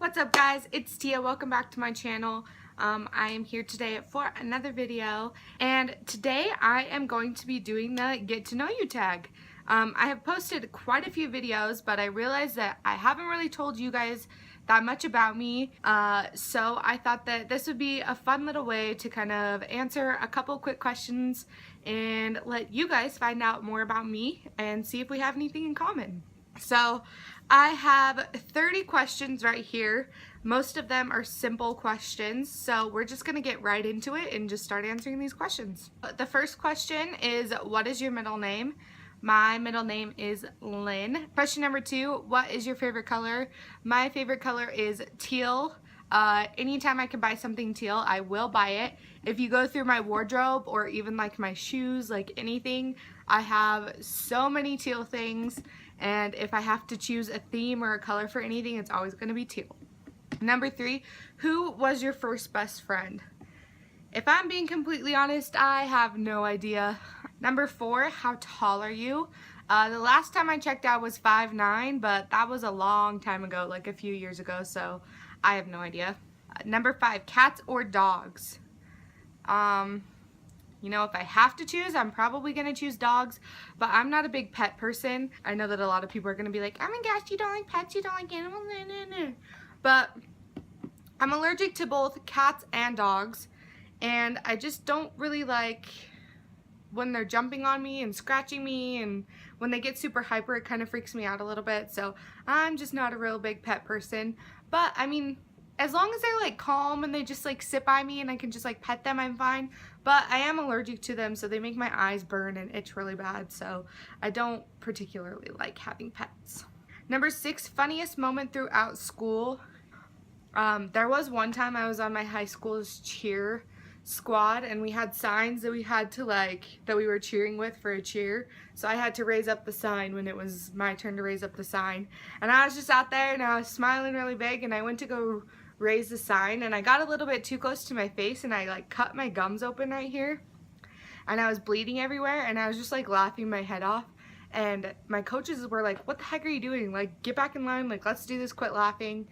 What's up guys, it's Tia. Welcome back to my channel. I am here today for another video, and today I am going to be doing the get to know you tag. I have posted quite a few videos, but I realized that I haven't really told you guys that much about me, so I thought that this would be a fun little way to kind of answer a couple quick questions and let you guys find out more about me and see if we have anything in common. So I have 30 questions right here. Most of them are simple questions, so we're just gonna get right into it and just start answering these questions. The first question is, what is your middle name? My middle name is Lynn. Question number 2, what is your favorite color? My favorite color is teal. Anytime I can buy something teal, I will buy it. If you go through my wardrobe or even like my shoes, like anything, I have so many teal things, and if I have to choose a theme or a color for anything, it's always going to be teal. Number 3, who was your first best friend? If I'm being completely honest, I have no idea. Number 4, how tall are you? The last time I checked out was 5'9", but that was a long time ago, like a few years ago, so I have no idea. Number 5, cats or dogs? You know, if I have to choose, I'm probably going to choose dogs, but I'm not a big pet person. I know that a lot of people are going to be like, oh my gosh, you don't like pets, you don't like animals, no. But I'm allergic to both cats and dogs, and I just don't really like when they're jumping on me and scratching me, and when they get super hyper, it kind of freaks me out a little bit, so I'm just not a real big pet person. But I mean, as long as they're like calm and they just like sit by me and I can just like pet them, I'm fine. But I am allergic to them, so they make my eyes burn and itch really bad, so I don't particularly like having pets. Number 6, funniest moment throughout school. There was one time I was on my high school's cheer squad, and we had signs that we had to that we were cheering with for a cheer, so I had to raise up the sign when it was my turn to raise up the sign, and I was just out there and I was smiling really big, and I went to go raise the sign, and I got a little bit too close to my face, and I like cut my gums open right here, and I was bleeding everywhere, and I was just like laughing my head off, and my coaches were like, what the heck are you doing, like get back in line, like let's do this, quit laughing.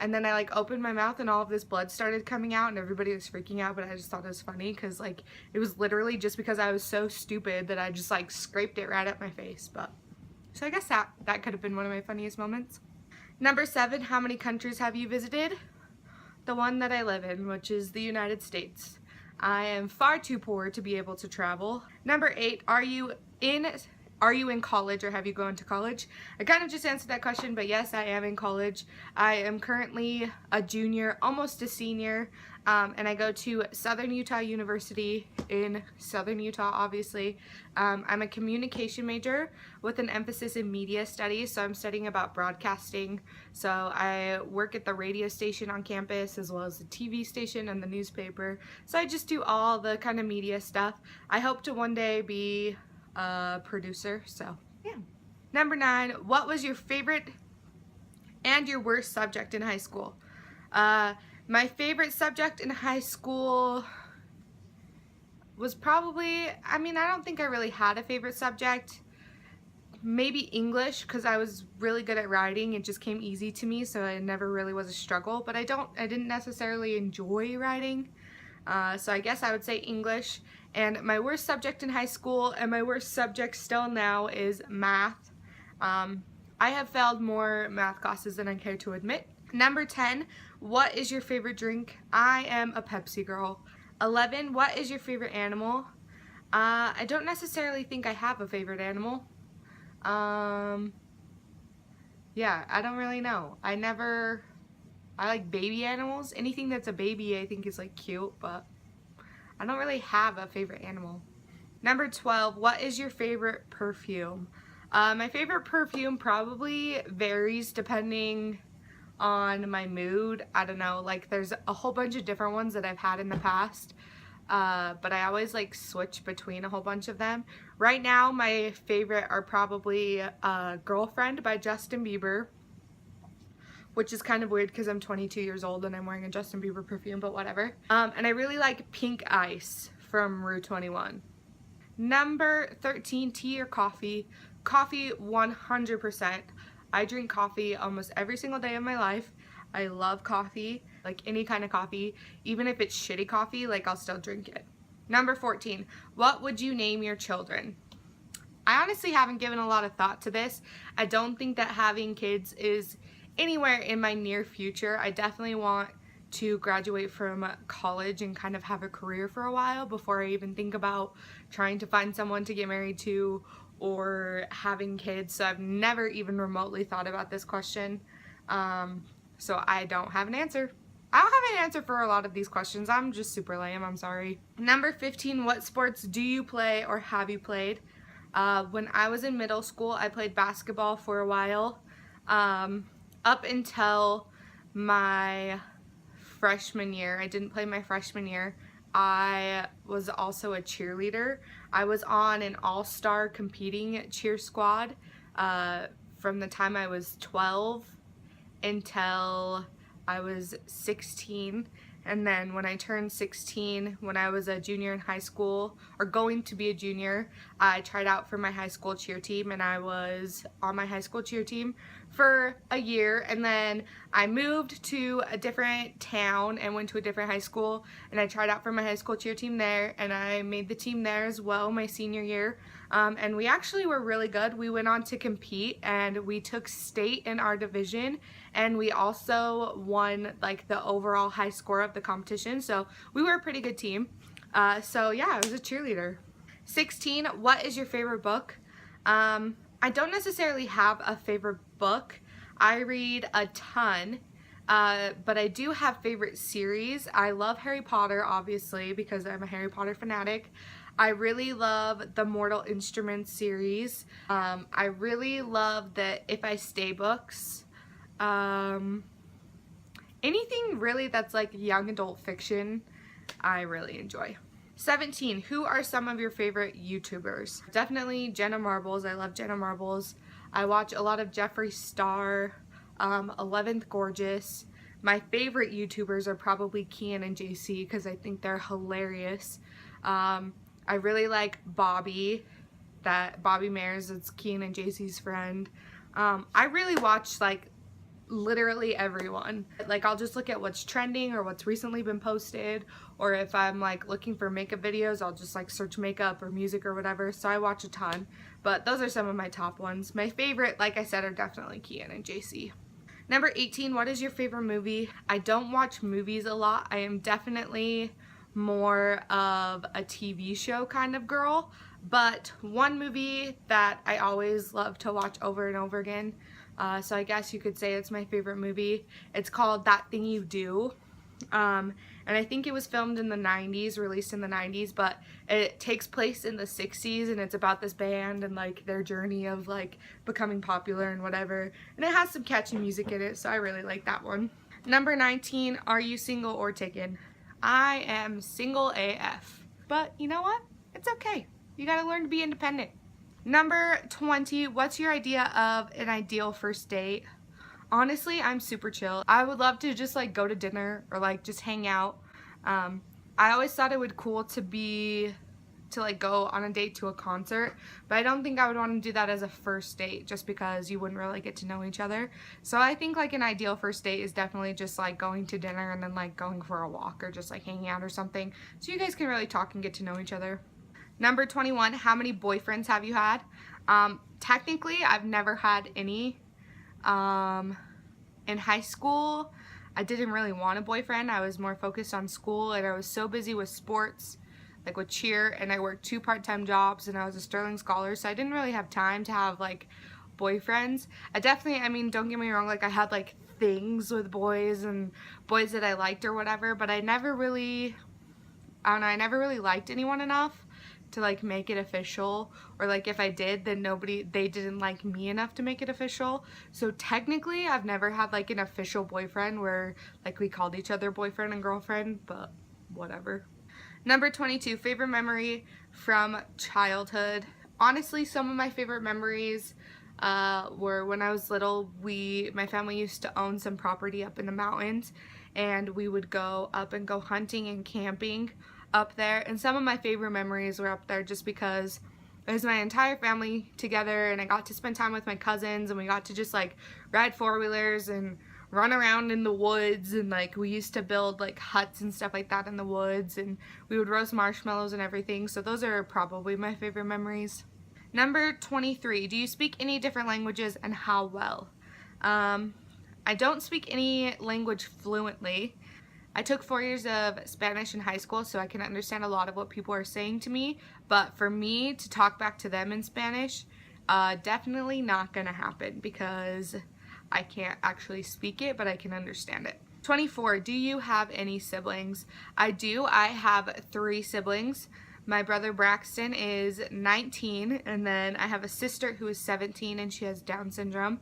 And then I like opened my mouth and all of this blood started coming out, and everybody was freaking out, but I just thought it was funny because like it was literally just because I was so stupid that I just like scraped it right up my face. But so I guess that could have been one of my funniest moments. Number 7, how many countries have you visited? The one that I live in, which is the United States. I am far too poor to be able to travel. Number 8, are you in college, or have you gone to college? I kind of just answered that question, but yes, I am in college. I am currently a junior, almost a senior, and I go to Southern Utah University in Southern Utah, obviously. I'm a communication major with an emphasis in media studies, so I'm studying about broadcasting. So I work at the radio station on campus, as well as the TV station and the newspaper. So I just do all the kind of media stuff. I hope to one day be a producer, so yeah. Number 9, what was your favorite and your worst subject in high school? My favorite subject in high school was probably, I don't think I really had a favorite subject. Maybe English, because I was really good at writing. It just came easy to me, so it never really was a struggle, but I didn't necessarily enjoy writing. So I guess I would say English. And my worst subject in high school, and my worst subject still now, is math. I have failed more math classes than I care to admit. Number 10, what is your favorite drink? I am a Pepsi girl. 11, what is your favorite animal? I don't necessarily think I have a favorite animal. Yeah, I don't really know. I like baby animals. Anything that's a baby I think is like cute, but I don't really have a favorite animal. Number 12, what is your favorite perfume? My favorite perfume probably varies depending on my mood. I don't know, like there's a whole bunch of different ones that I've had in the past, but I always like switch between a whole bunch of them. Right now my favorite are probably Girlfriend by Justin Bieber, which is kind of weird because I'm 22 years old and I'm wearing a Justin Bieber perfume, but whatever. And I really like Pink Ice from Rue 21. Number 13, tea or coffee? Coffee 100%. I drink coffee almost every single day of my life. I love coffee, like any kind of coffee. Even if it's shitty coffee, like I'll still drink it. Number 14, what would you name your children? I honestly haven't given a lot of thought to this. I don't think that having kids is anywhere in my near future. I definitely want to graduate from college and kind of have a career for a while before I even think about trying to find someone to get married to or having kids. So I've never even remotely thought about this question. So I don't have an answer. I don't have an answer for a lot of these questions. I'm just super lame. I'm sorry. Number 15, what sports do you play or have you played? When I was in middle school, I played basketball for a while. Up until my freshman year. I didn't play my freshman year. I was also a cheerleader. I was on an all-star competing cheer squad from the time I was 12 until I was 16. And then when I turned 16, when I was a junior in high school, or going to be a junior, I tried out for my high school cheer team, and I was on my high school cheer team for a year. And then I moved to a different town and went to a different high school, and I tried out for my high school cheer team there, and I made the team there as well my senior year. And we actually were really good. We went on to compete, and we took state in our division, and we also won like the overall high score of the competition. So we were a pretty good team. So yeah, I was a cheerleader. 16, what is your favorite book? I don't necessarily have a favorite book. I read a ton, but I do have favorite series. I love Harry Potter, obviously, because I'm a Harry Potter fanatic. I really love the Mortal Instruments series. I really love the If I Stay books. Anything really that's like young adult fiction, I really enjoy. 17, who are some of your favorite YouTubers? Definitely Jenna Marbles. I love Jenna Marbles. I watch a lot of Jeffree Star, 11th Gorgeous. My favorite YouTubers are probably Kian and JC because I think they're hilarious. I really like Bobby, Bobby Mares, it's Kian and JC's friend. I really watch like literally everyone. Like I'll just look at what's trending or what's recently been posted, or if I'm like looking for makeup videos, I'll just like search makeup or music or whatever. So I watch a ton, but those are some of my top ones. My favorite, like I said, are definitely Kian and JC. Number 18, what is your favorite movie? I don't watch movies a lot. I am definitely more of a TV show kind of girl, but one movie that I always love to watch over and over again, so I guess you could say it's my favorite movie. It's called That Thing You Do, and I think it was filmed in the 90s, released in the 90s, but it takes place in the 60s, and it's about this band and like their journey of like becoming popular and whatever, and it has some catchy music in it, so I really like that one. Number 19, are you single or taken? I am single AF, but you know what? It's okay. You gotta learn to be independent. Number 20, what's your idea of an ideal first date? Honestly, I'm super chill. I would love to just like go to dinner or like just hang out. I always thought it would cool to like go on a date to a concert, but I don't think I would want to do that as a first date just because you wouldn't really get to know each other. So I think like an ideal first date is definitely just like going to dinner and then like going for a walk or just like hanging out or something, so you guys can really talk and get to know each other. Number 21, how many boyfriends have you had? Technically, I've never had any. In high school, I didn't really want a boyfriend. I was more focused on school, and I was so busy with sports, like with cheer, and I worked 2 part-time jobs, and I was a Sterling Scholar, so I didn't really have time to have like boyfriends. I mean, don't get me wrong, like I had like things with boys and boys that I liked or whatever, but I never really liked anyone enough to like make it official, or like if I did, then they didn't like me enough to make it official. So technically I've never had like an official boyfriend where like we called each other boyfriend and girlfriend, but whatever. Number 22, favorite memory from childhood. Honestly, some of my favorite memories were when I was little. My family used to own some property up in the mountains, and we would go up and go hunting and camping up there, and some of my favorite memories were up there just because it was my entire family together, and I got to spend time with my cousins, and we got to just like ride 4-wheelers and run around in the woods, and like we used to build like huts and stuff like that in the woods, and we would roast marshmallows and everything. So those are probably my favorite memories. Number 23, do you speak any different languages and how well? I don't speak any language fluently. I took 4 years of Spanish in high school, so I can understand a lot of what people are saying to me, but for me to talk back to them in Spanish, definitely not gonna happen because I can't actually speak it, but I can understand it. 24, do you have any siblings? I do. I have 3 siblings. My brother Braxton is 19, and then I have a sister who is 17 and she has Down syndrome.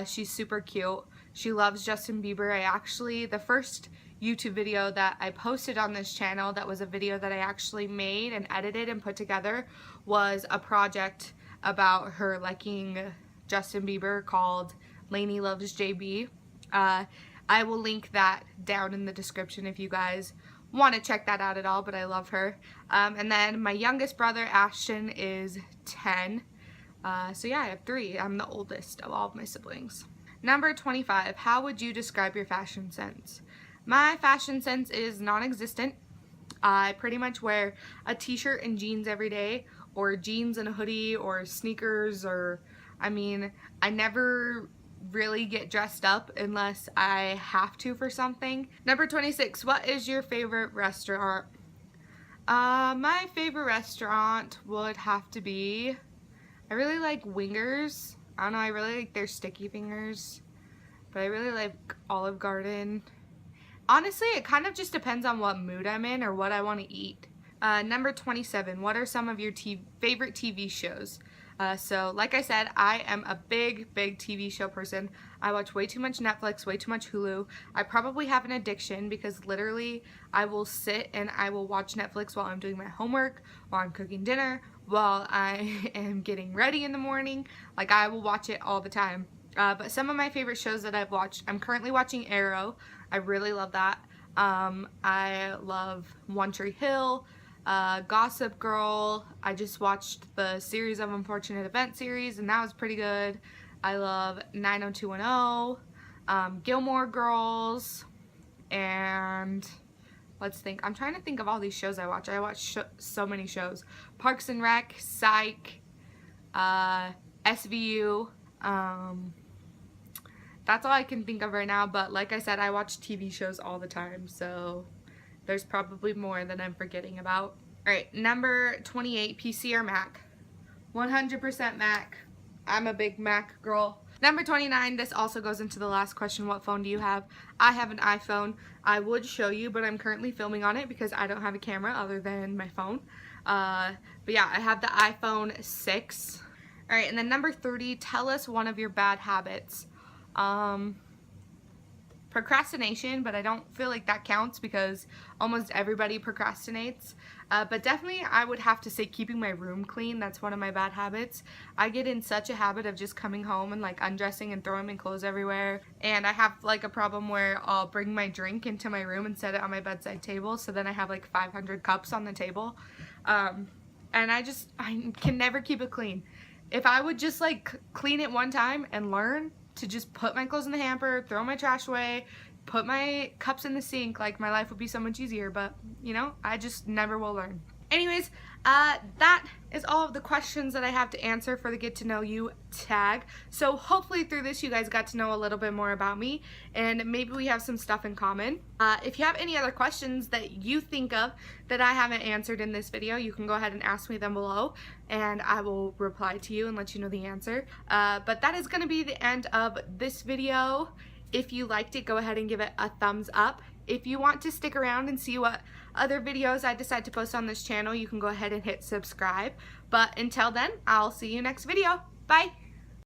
She's super cute. She loves Justin Bieber. The first YouTube video that I posted on this channel, that was a video that I actually made and edited and put together, was a project about her liking Justin Bieber called Lainey Loves JB. I will link that down in the description if you guys want to check that out at all, but I love her. And then my youngest brother Ashton is 10. So yeah, I have 3. I'm the oldest of all of my siblings. Number 25, how would you describe your fashion sense? My fashion sense is non-existent. I pretty much wear a t-shirt and jeans every day, or jeans and a hoodie, or sneakers, or I never really get dressed up unless I have to for something. Number 26, what is your favorite restaurant? My favorite restaurant would have to be, I really like Wingers. I don't know, I really like their sticky fingers, but I really like Olive Garden. Honestly, it kind of just depends on what mood I'm in or what I want to eat. Number 27, what are some of your favorite TV shows? So like I said, I am a big TV show person. I watch way too much Netflix, way too much Hulu. I probably have an addiction because literally I will sit and I will watch Netflix while I'm doing my homework, while I'm cooking dinner, while I am getting ready in the morning. Like, I will watch it all the time. But some of my favorite shows that I've watched, I'm currently watching Arrow. I really love that. I love One Tree Hill, Gossip Girl. I just watched the Series of Unfortunate Events series, and that was pretty good. I love 90210, Gilmore Girls, and let's think. I'm trying to think of all these shows I watch. I watch so many shows. Parks and Rec, Psych, SVU. That's all I can think of right now, but like I said, I watch TV shows all the time, so there's probably more that I'm forgetting about. Alright, number 28, PC or Mac? 100% Mac. I'm a big Mac girl. Number 29, this also goes into the last question, what phone do you have? I have an iPhone. I would show you, but I'm currently filming on it because I don't have a camera other than my phone. But yeah, I have the iPhone 6. Alright, and then number 30, tell us one of your bad habits. Procrastination, but I don't feel like that counts because almost everybody procrastinates. But definitely I would have to say keeping my room clean. That's one of my bad habits. I get in such a habit of just coming home and like undressing and throwing my clothes everywhere. And I have like a problem where I'll bring my drink into my room and set it on my bedside table. So then I have like 500 cups on the table. And I can never keep it clean. If I would just like clean it one time and learn to just put my clothes in the hamper, throw my trash away, put my cups in the sink, like my life would be so much easier, but you know, I just never will learn. Anyways, that is all of the questions that I have to answer for the Get to Know You tag. So hopefully through this you guys got to know a little bit more about me and maybe we have some stuff in common. If you have any other questions that you think of that I haven't answered in this video, you can go ahead and ask me them below and I will reply to you and let you know the answer. But that is going to be the end of this video. If you liked it, go ahead and give it a thumbs up. If you want to stick around and see what other videos I decide to post on this channel, you can go ahead and hit subscribe. But until then, I'll see you next video. Bye!